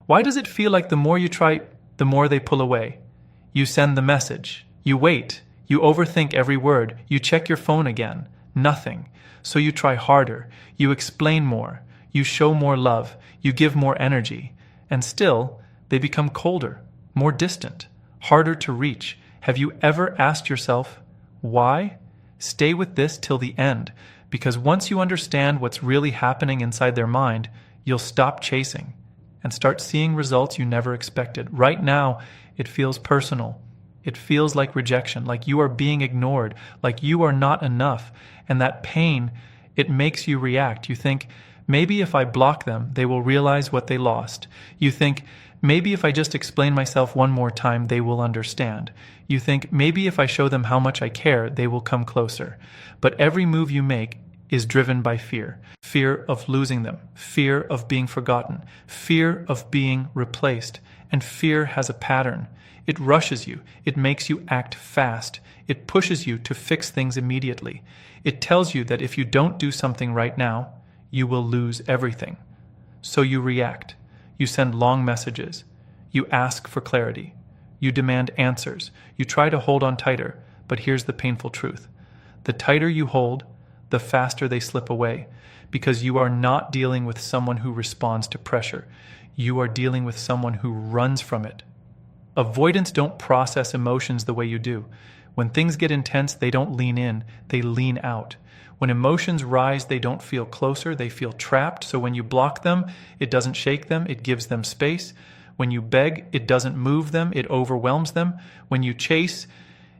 Why does it feel like the more you try, the more they pull away? You send the message. You wait. You overthink every word. You check your phone again. Nothing. So you try harder. You explain more. You show more love. You give more energy. And still, they become colder, more distant, harder to reach. Have you ever asked yourself, why? Stay with this till the end, because once you understand what's really happening inside their mind, you'll stop chasing and start seeing results you never expected. Right now, it feels personal. It feels like rejection, like you are being ignored, like you are not enough. And that pain, it makes you react. You think, maybe if I block them, they will realize what they lost. You think, maybe if I just explain myself one more time, they will understand. You think, maybe if I show them how much I care, they will come closer. But every move you make is driven by fear. Fear of losing them, fear of being forgotten, fear of being replaced. And fear has a pattern. It rushes you. It makes you act fast. It pushes you to fix things immediately. It tells you that if you don't do something right now, you will lose everything. So you react. You send long messages. You ask for clarity. You demand answers. You try to hold on tighter. But here's the painful truth. The tighter you hold, the faster they slip away, because you are not dealing with someone who responds to pressure. You are dealing with someone who runs from it. Avoidants don't process emotions the way you do. When things get intense, they don't lean in, they lean out. When emotions rise, they don't feel closer, they feel trapped. So when you block them, it doesn't shake them, it gives them space. When you beg, it doesn't move them, it overwhelms them. When you chase,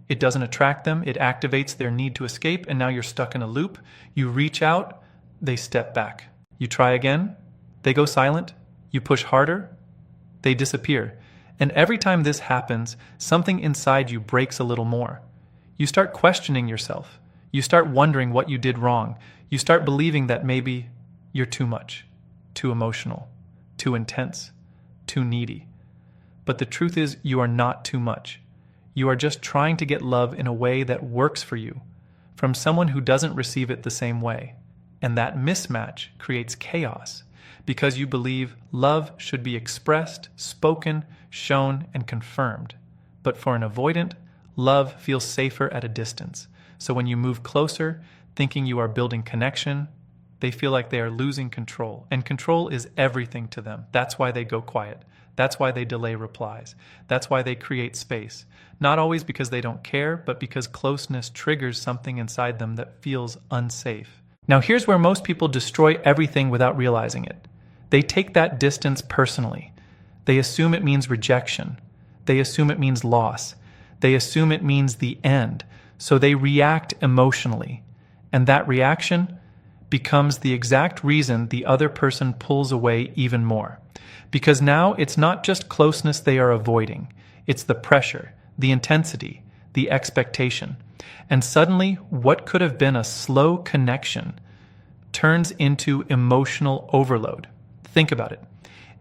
it doesn't attract them, it activates their need to escape, and now you're stuck in a loop. You reach out, they step back. You try again, they go silent. You push harder, they disappear. And every time this happens, something inside you breaks a little more. You start questioning yourself. You start wondering what you did wrong. You start believing that maybe you're too much, too emotional, too intense, too needy. But the truth is, you are not too much. You are just trying to get love in a way that works for you, from someone who doesn't receive it the same way. And that mismatch creates chaos, because you believe love should be expressed, spoken, shown, and confirmed. But for an avoidant, love feels safer at a distance. So when you move closer, thinking you are building connection, they feel like they are losing control. And control is everything to them. That's why they go quiet. That's why they delay replies. That's why they create space. Not always because they don't care, but because closeness triggers something inside them that feels unsafe. Now here's where most people destroy everything without realizing it. They take that distance personally. They assume it means rejection. They assume it means loss. They assume it means the end. So they react emotionally. And that reaction becomes the exact reason the other person pulls away even more. Because now it's not just closeness they are avoiding. It's the pressure, the intensity, the expectation. And suddenly, what could have been a slow connection turns into emotional overload. Think about it.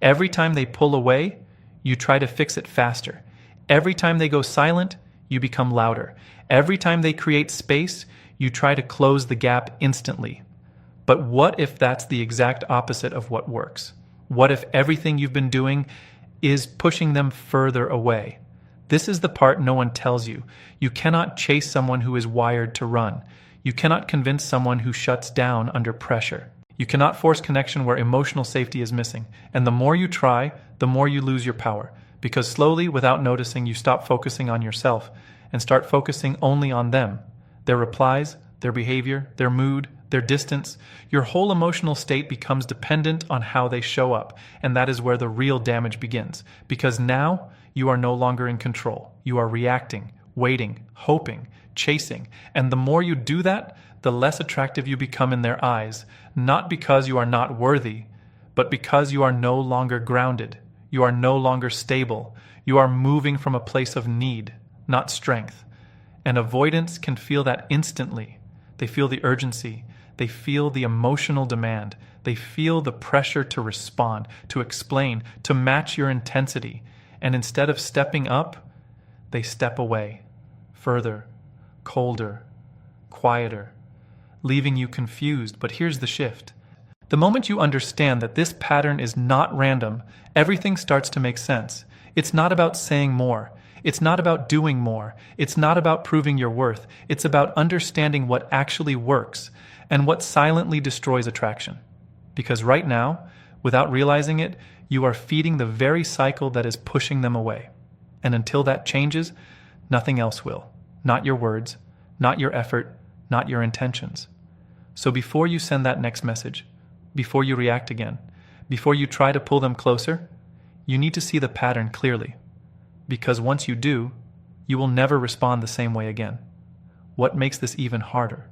Every time they pull away, you try to fix it faster. Every time they go silent, you become louder. Every time they create space, you try to close the gap instantly. But what if that's the exact opposite of what works? What if everything you've been doing is pushing them further away? This is the part no one tells you. You cannot chase someone who is wired to run. You cannot convince someone who shuts down under pressure. You cannot force connection where emotional safety is missing. And the more you try, the more you lose your power. Because slowly, without noticing, you stop focusing on yourself and start focusing only on them. Their replies, their behavior, their mood, their distance. Your whole emotional state becomes dependent on how they show up. And that is where the real damage begins. Because now, you are no longer in control. You are reacting, waiting, hoping, chasing. And the more you do that, the less attractive you become in their eyes. Not because you are not worthy, but because you are no longer grounded. You are no longer stable. You are moving from a place of need, not strength. And avoidants can feel that instantly. They feel the urgency. They feel the emotional demand. They feel the pressure to respond, to explain, to match your intensity. And instead of stepping up, they step away, further, colder, quieter, leaving you confused. But here's the shift. The moment you understand that this pattern is not random, everything starts to make sense. It's not about saying more. It's not about doing more. It's not about proving your worth. It's about understanding what actually works and what silently destroys attraction. Because right now, without realizing it, you are feeding the very cycle that is pushing them away. And until that changes, nothing else will. Not your words, not your effort, not your intentions. So before you send that next message, before you react again, before you try to pull them closer, you need to see the pattern clearly. Because once you do, you will never respond the same way again. What makes this even harder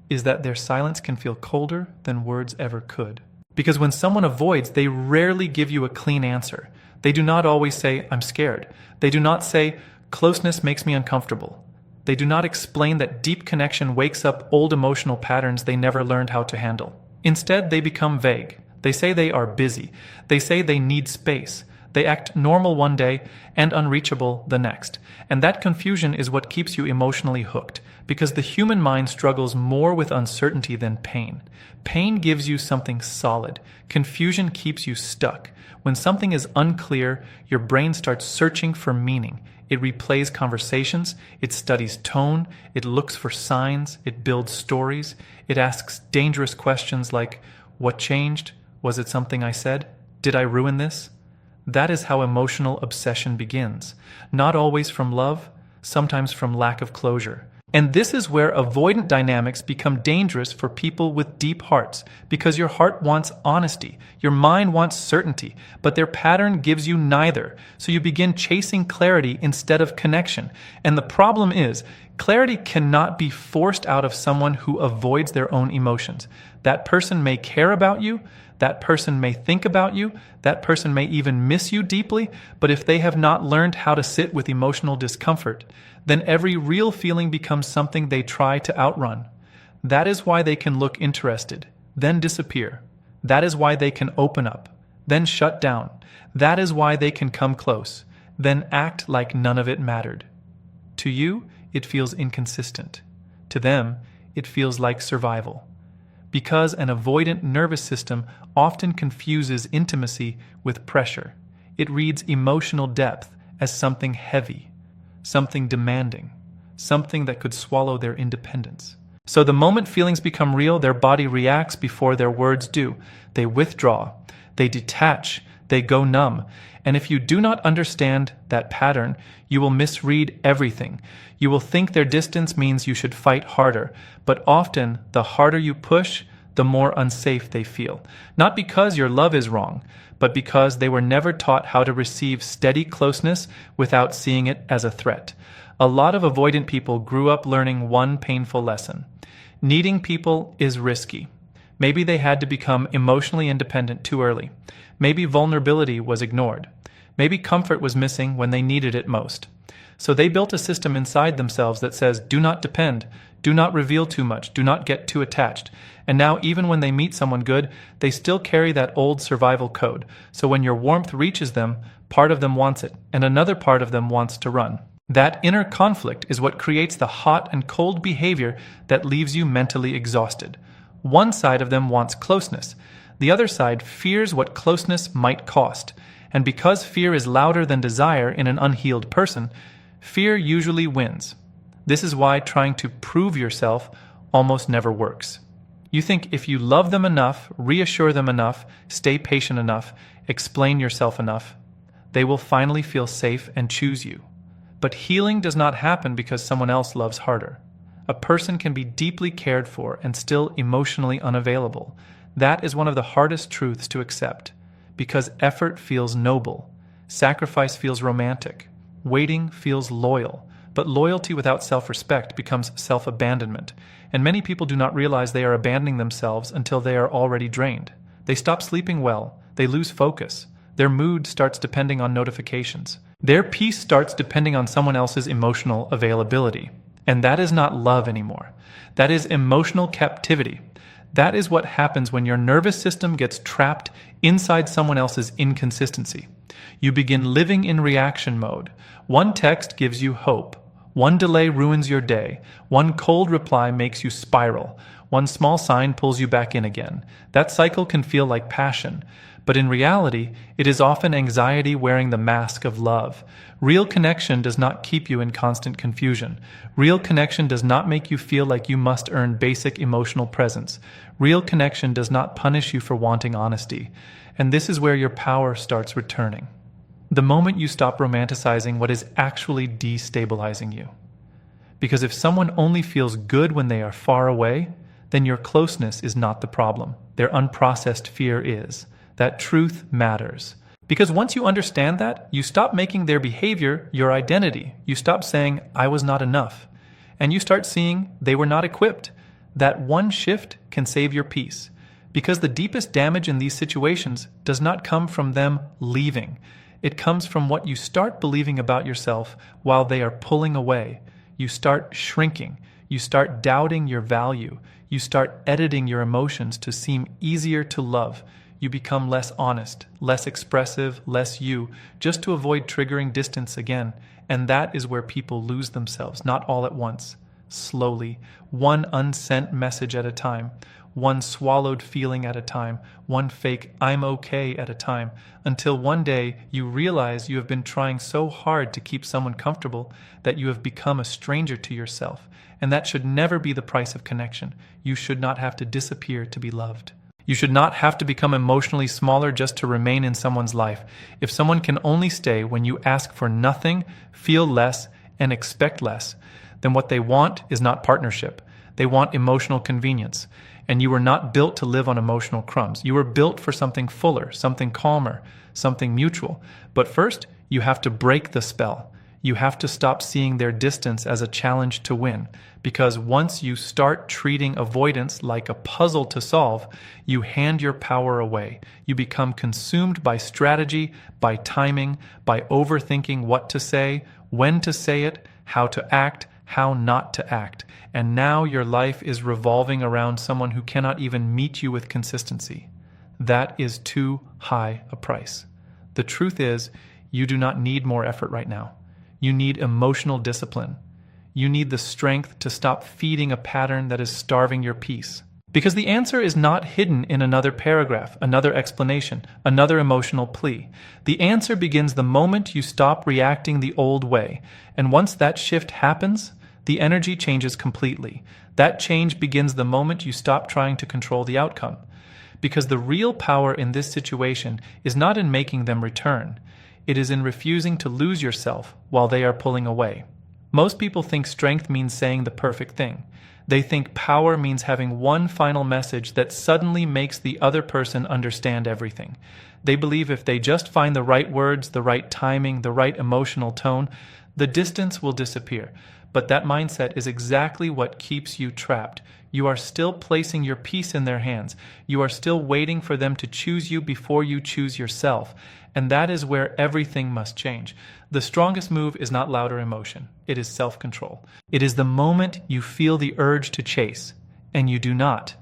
is that their silence can feel colder than words ever could. Because when someone avoids, they rarely give you a clean answer. They do not always say, "I'm scared." They do not say, "Closeness makes me uncomfortable." They do not explain that deep connection wakes up old emotional patterns they never learned how to handle. Instead, they become vague. They say they are busy. They say they need space. They act normal one day and unreachable the next. And that confusion is what keeps you emotionally hooked, because the human mind struggles more with uncertainty than pain. Pain gives you something solid. Confusion keeps you stuck. When something is unclear, your brain starts searching for meaning. It replays conversations, it studies tone, it looks for signs, it builds stories, it asks dangerous questions like, "What changed? Was it something I said? Did I ruin this?" That is how emotional obsession begins. Not always from love, sometimes from lack of closure. And this is where avoidant dynamics become dangerous for people with deep hearts, because your heart wants honesty, your mind wants certainty, but their pattern gives you neither. So you begin chasing clarity instead of connection. And the problem is, clarity cannot be forced out of someone who avoids their own emotions. That person may care about you, that person may think about you, that person may even miss you deeply, but if they have not learned how to sit with emotional discomfort, then every real feeling becomes something they try to outrun. That is why they can look interested, then disappear. That is why they can open up, then shut down. That is why they can come close, then act like none of it mattered. To you, it feels inconsistent. To them, it feels like survival. Because an avoidant nervous system often confuses intimacy with pressure. It reads emotional depth as something heavy, something demanding, something that could swallow their independence. So the moment feelings become real, their body reacts before their words do. They withdraw, they detach, they go numb. And if you do not understand that pattern, you will misread everything. You will think their distance means you should fight harder, but often the harder you push, the more unsafe they feel. Not because your love is wrong, but because they were never taught how to receive steady closeness without seeing it as a threat. A lot of avoidant people grew up learning one painful lesson. Needing people is risky. Maybe they had to become emotionally independent too early. Maybe vulnerability was ignored. Maybe comfort was missing when they needed it most. So they built a system inside themselves that says, do not depend, do not reveal too much, do not get too attached. And now even when they meet someone good, they still carry that old survival code. So when your warmth reaches them, part of them wants it, and another part of them wants to run. That inner conflict is what creates the hot and cold behavior that leaves you mentally exhausted. One side of them wants closeness. The other side fears what closeness might cost. And because fear is louder than desire in an unhealed person, fear usually wins. This is why trying to prove yourself almost never works. You think if you love them enough, reassure them enough, stay patient enough, explain yourself enough, they will finally feel safe and choose you. But healing does not happen because someone else loves harder. A person can be deeply cared for and still emotionally unavailable. That is one of the hardest truths to accept, because effort feels noble, sacrifice feels romantic, waiting feels loyal, but loyalty without self-respect becomes self-abandonment, and many people do not realize they are abandoning themselves until they are already drained. They stop sleeping well, they lose focus, their mood starts depending on notifications, their peace starts depending on someone else's emotional availability. And that is not love anymore. That is emotional captivity. That is what happens when your nervous system gets trapped inside someone else's inconsistency. You begin living in reaction mode. One text gives you hope. One delay ruins your day. One cold reply makes you spiral. One small sign pulls you back in again. That cycle can feel like passion, but in reality, it is often anxiety wearing the mask of love. Real connection does not keep you in constant confusion. Real connection does not make you feel like you must earn basic emotional presence. Real connection does not punish you for wanting honesty. And this is where your power starts returning. The moment you stop romanticizing what is actually destabilizing you. Because if someone only feels good when they are far away, then your closeness is not the problem. Their unprocessed fear is. That truth matters. Because once you understand that, you stop making their behavior your identity. You stop saying, I was not enough. And you start seeing they were not equipped. That one shift can save your peace. Because the deepest damage in these situations does not come from them leaving. It comes from what you start believing about yourself while they are pulling away. You start shrinking. You start doubting your value. You start editing your emotions to seem easier to love. You become less honest, less expressive, less you, just to avoid triggering distance again. And that is where people lose themselves, not all at once, slowly, one unsent message at a time, one swallowed feeling at a time, one fake I'm okay at a time, until one day you realize you have been trying so hard to keep someone comfortable that you have become a stranger to yourself. And that should never be the price of connection. You should not have to disappear to be loved. You should not have to become emotionally smaller just to remain in someone's life. If someone can only stay when you ask for nothing, feel less, and expect less, then what they want is not partnership. They want emotional convenience. And you were not built to live on emotional crumbs. You were built for something fuller, something calmer, something mutual. But first, you have to break the spell. You have to stop seeing their distance as a challenge to win. Because once you start treating avoidance like a puzzle to solve, you hand your power away. You become consumed by strategy, by timing, by overthinking what to say, when to say it, how to act, how not to act. And now your life is revolving around someone who cannot even meet you with consistency. That is too high a price. The truth is, you do not need more effort right now. You need emotional discipline. You need the strength to stop feeding a pattern that is starving your peace. Because the answer is not hidden in another paragraph, another explanation, another emotional plea. The answer begins the moment you stop reacting the old way. And once that shift happens, the energy changes completely. That change begins the moment you stop trying to control the outcome. Because the real power in this situation is not in making them return. It is in refusing to lose yourself while they are pulling away. Most people think strength means saying the perfect thing. They think power means having one final message that suddenly makes the other person understand everything. They believe if they just find the right words, the right timing, the right emotional tone, the distance will disappear. But that mindset is exactly what keeps you trapped. You are still placing your peace in their hands. You are still waiting for them to choose you before you choose yourself. And that is where everything must change. The strongest move is not louder emotion. It is self-control. It is the moment you feel the urge to chase, and you do not.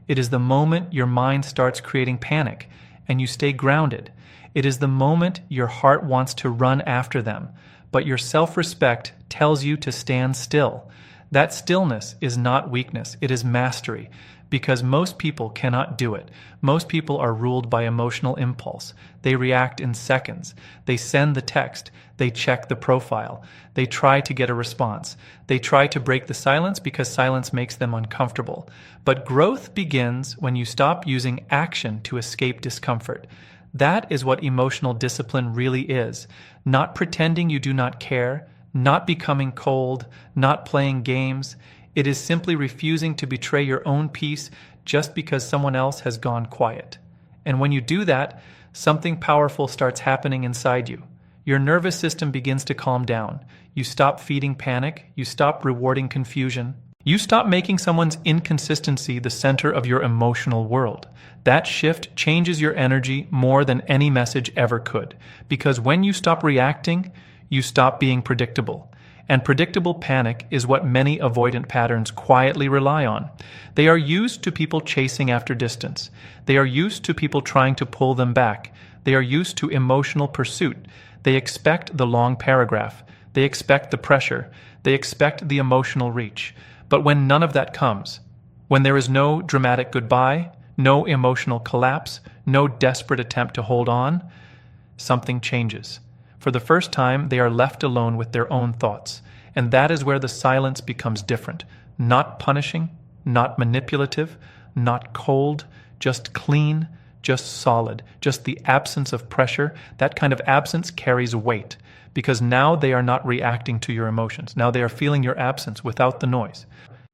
It is the moment your mind starts creating panic, and you stay grounded. It is the moment your heart wants to run after them, but your self-respect tells you to stand still. That stillness is not weakness, it is mastery. Because most people cannot do it. Most people are ruled by emotional impulse. They react in seconds. They send the text. They check the profile. They try to get a response. They try to break the silence because silence makes them uncomfortable. But growth begins when you stop using action to escape discomfort. That is what emotional discipline really is. Not pretending you do not care, not becoming cold, not playing games. It is simply refusing to betray your own peace just because someone else has gone quiet. And when you do that, something powerful starts happening inside you. Your nervous system begins to calm down. You stop feeding panic. You stop rewarding confusion. You stop making someone's inconsistency the center of your emotional world. That shift changes your energy more than any message ever could. Because when you stop reacting, you stop being predictable. And predictable panic is what many avoidant patterns quietly rely on. They are used to people chasing after distance. They are used to people trying to pull them back. They are used to emotional pursuit. They expect the long paragraph. They expect the pressure. They expect the emotional reach. But when none of that comes, when there is no dramatic goodbye, no emotional collapse, no desperate attempt to hold on, something changes. For the first time, they are left alone with their own thoughts. And that is where the silence becomes different. Not punishing, not manipulative, not cold, just clean, just solid, just the absence of pressure. That kind of absence carries weight because now they are not reacting to your emotions. Now they are feeling your absence without the noise.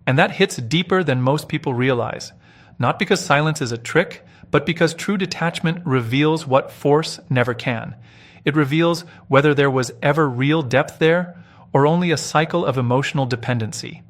And that hits deeper than most people realize. Not because silence is a trick, but because true detachment reveals what force never can. It reveals whether there was ever real depth there or only a cycle of emotional dependency.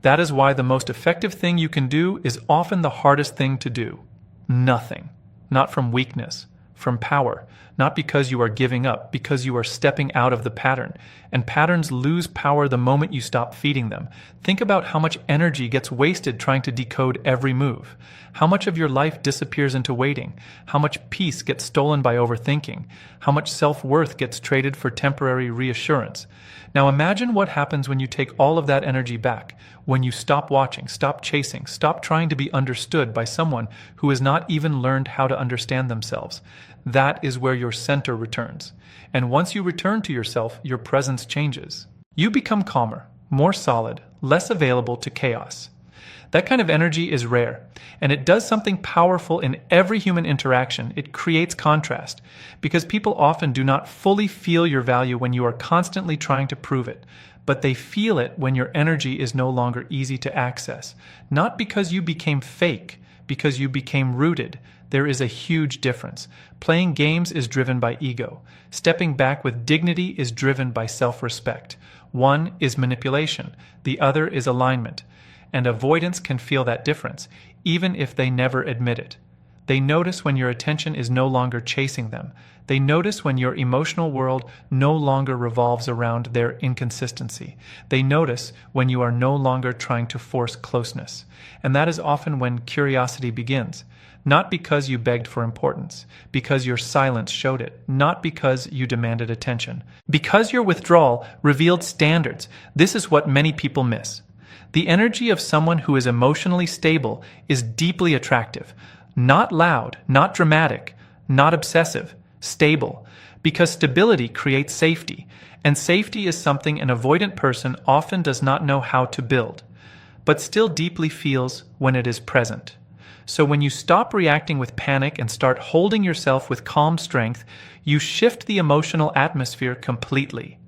That is why the most effective thing you can do is often the hardest thing to do. Nothing. Not from weakness, from power. Not because you are giving up, because you are stepping out of the pattern. And patterns lose power the moment you stop feeding them. Think about how much energy gets wasted trying to decode every move. How much of your life disappears into waiting. How much peace gets stolen by overthinking. How much self-worth gets traded for temporary reassurance. Now imagine what happens when you take all of that energy back, when you stop watching, stop chasing, stop trying to be understood by someone who has not even learned how to understand themselves. That is where your center returns. And once you return to yourself, your presence changes. You become calmer, more solid, less available to chaos. That kind of energy is rare, and it does something powerful in every human interaction. It creates contrast, because people often do not fully feel your value when you are constantly trying to prove it, but they feel it when your energy is no longer easy to access. Not because you became fake, because you became rooted. There is a huge difference. Playing games is driven by ego. Stepping back with dignity is driven by self-respect. One is manipulation, the other is alignment. And avoidants can feel that difference, even if they never admit it. They notice when your attention is no longer chasing them. They notice when your emotional world no longer revolves around their inconsistency. They notice when you are no longer trying to force closeness. And that is often when curiosity begins. Not because you begged for importance, because your silence showed it, not because you demanded attention. Because your withdrawal revealed standards. This is what many people miss. The energy of someone who is emotionally stable is deeply attractive. Not loud, not dramatic, not obsessive, stable. Because stability creates safety, and safety is something an avoidant person often does not know how to build, but still deeply feels when it is present. So when you stop reacting with panic and start holding yourself with calm strength, you shift the emotional atmosphere completely.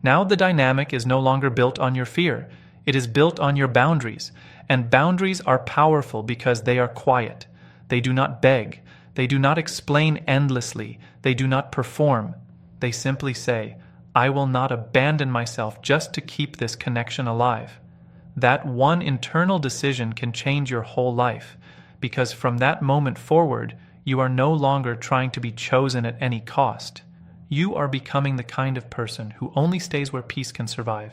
Now the dynamic is no longer built on your fear. It is built on your boundaries, and boundaries are powerful because they are quiet. They do not beg. They do not explain endlessly. They do not perform. They simply say, I will not abandon myself just to keep this connection alive. That one internal decision can change your whole life, because from that moment forward, you are no longer trying to be chosen at any cost. You are becoming the kind of person who only stays where peace can survive.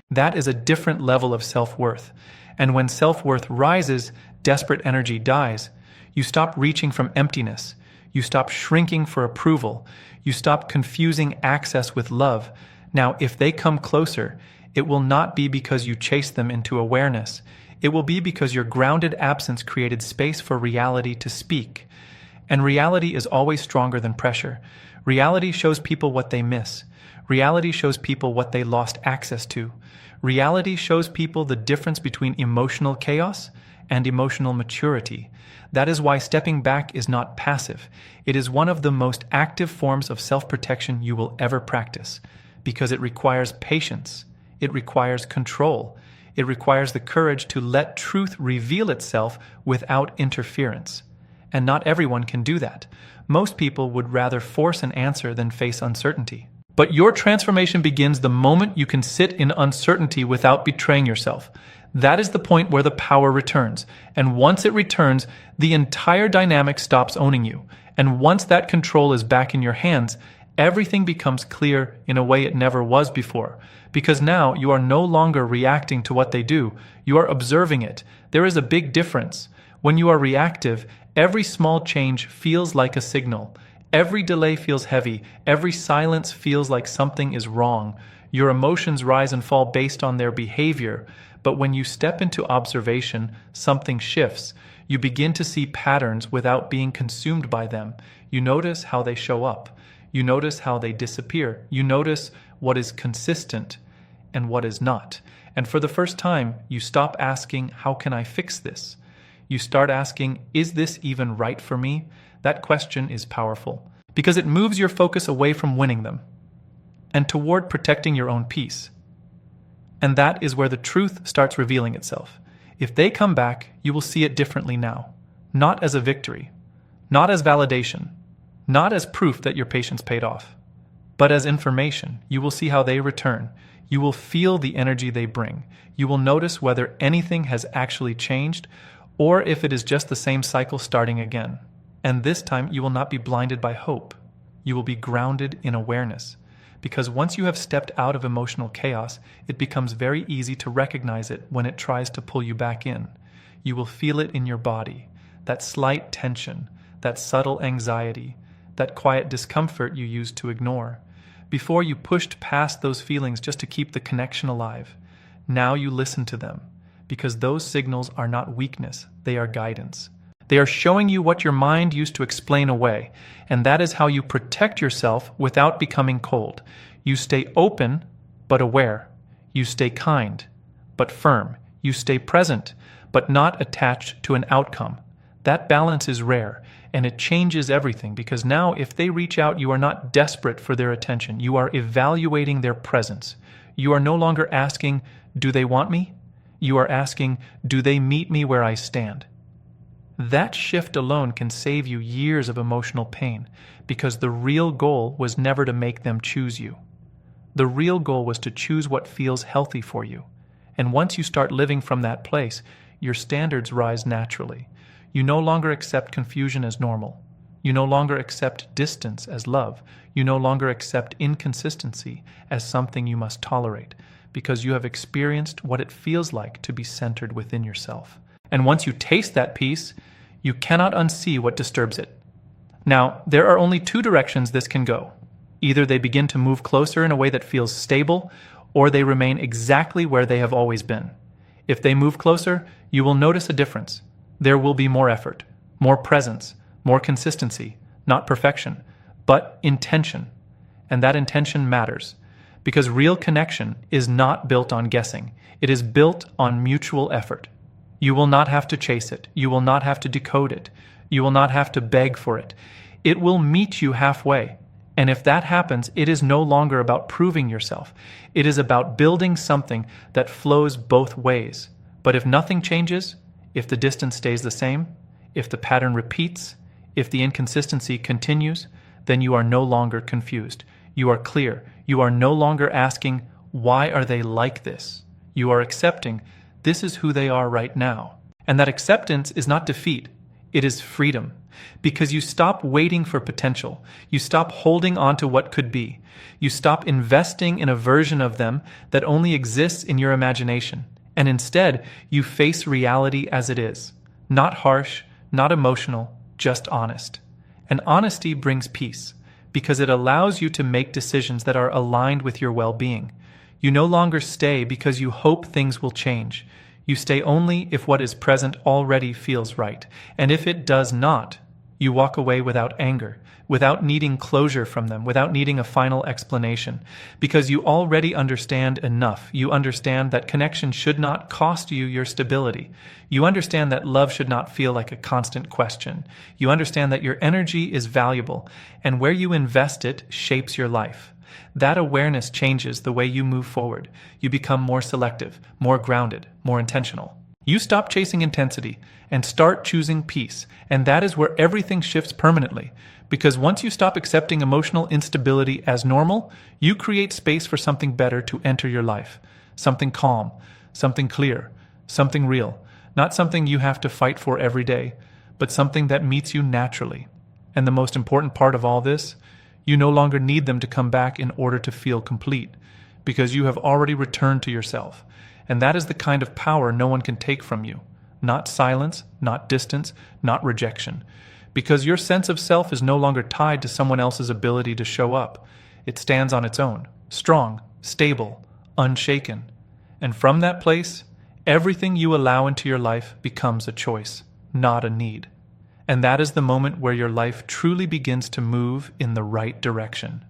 That is a different level of self-worth. And when self-worth rises, desperate energy dies. You stop reaching from emptiness. You stop shrinking for approval. You stop confusing access with love. Now, if they come closer, it will not be because you chase them into awareness. It will be because your grounded absence created space for reality to speak. And reality is always stronger than pressure. Reality shows people what they miss. Reality shows people what they lost access to. Reality shows people the difference between emotional chaos and emotional maturity. That is why stepping back is not passive. It is one of the most active forms of self-protection you will ever practice, because it requires patience. It requires control. It requires the courage to let truth reveal itself without interference. And not everyone can do that. Most people would rather force an answer than face uncertainty. But your transformation begins the moment you can sit in uncertainty without betraying yourself. That is the point where the power returns. And once it returns, the entire dynamic stops owning you. And once that control is back in your hands, everything becomes clear in a way it never was before. Because now you are no longer reacting to what they do. You are observing it. There is a big difference. When you are reactive, every small change feels like a signal. Every delay feels heavy. Every silence feels like something is wrong. Your emotions rise and fall based on their behavior, but when you step into observation, something shifts. You begin to see patterns without being consumed by them. You notice how they show up. You notice how they disappear. You notice what is consistent and what is not. And for the first time, you stop asking, how can I fix this? You start asking, is this even right for me? That question is powerful because it moves your focus away from winning them and toward protecting your own peace. And that is where the truth starts revealing itself. If they come back, you will see it differently now. Not as a victory, not as validation, not as proof that your patience paid off, but as information. You will see how they return. You will feel the energy they bring. You will notice whether anything has actually changed or if it is just the same cycle starting again. And this time you will not be blinded by hope. You will be grounded in awareness. Because once you have stepped out of emotional chaos, it becomes very easy to recognize it when it tries to pull you back in. You will feel it in your body, that slight tension, that subtle anxiety, that quiet discomfort you used to ignore. Before you pushed past those feelings just to keep the connection alive. Now you listen to them, because those signals are not weakness, they are guidance. They are showing you what your mind used to explain away, and that is how you protect yourself without becoming cold. You stay open, but aware. You stay kind, but firm. You stay present, but not attached to an outcome. That balance is rare, and it changes everything, because now if they reach out, you are not desperate for their attention. You are evaluating their presence. You are no longer asking, do they want me? You are asking, do they meet me where I stand? That shift alone can save you years of emotional pain, because the real goal was never to make them choose you. The real goal was to choose what feels healthy for you. And once you start living from that place, your standards rise naturally. You no longer accept confusion as normal. You no longer accept distance as love. You no longer accept inconsistency as something you must tolerate, because you have experienced what it feels like to be centered within yourself. And once you taste that peace, you cannot unsee what disturbs it. Now, there are only two directions this can go. Either they begin to move closer in a way that feels stable, or they remain exactly where they have always been. If they move closer, you will notice a difference. There will be more effort, more presence, more consistency, not perfection, but intention. And that intention matters, because real connection is not built on guessing. It is built on mutual effort. You will not have to chase it. You will not have to decode it. You will not have to beg for it. It will meet you halfway. And if that happens, it is no longer about proving yourself. It is about building something that flows both ways. But if nothing changes, if the distance stays the same, if the pattern repeats, if the inconsistency continues, then you are no longer confused. You are clear. You are no longer asking, why are they like this? You are accepting, this is who they are right now. And that acceptance is not defeat. It is freedom. Because you stop waiting for potential. You stop holding on to what could be. You stop investing in a version of them that only exists in your imagination. And instead, you face reality as it is. Not harsh, not emotional, just honest. And honesty brings peace, because it allows you to make decisions that are aligned with your well-being. You no longer stay because you hope things will change. You stay only if what is present already feels right. And if it does not, you walk away without anger, without needing closure from them, without needing a final explanation, because you already understand enough. You understand that connection should not cost you your stability. You understand that love should not feel like a constant question. You understand that your energy is valuable, and where you invest it shapes your life. That awareness changes the way you move forward. You become more selective, more grounded, more intentional. You stop chasing intensity and start choosing peace, and that is where everything shifts permanently. Because once you stop accepting emotional instability as normal, you create space for something better to enter your life. Something calm, something clear, something real. Not something you have to fight for every day, but something that meets you naturally. And the most important part of all this, you no longer need them to come back in order to feel complete, because you have already returned to yourself. And that is the kind of power no one can take from you. Not silence, not distance, not rejection. Because your sense of self is no longer tied to someone else's ability to show up. It stands on its own, strong, stable, unshaken. And from that place, everything you allow into your life becomes a choice, not a need. And that is the moment where your life truly begins to move in the right direction.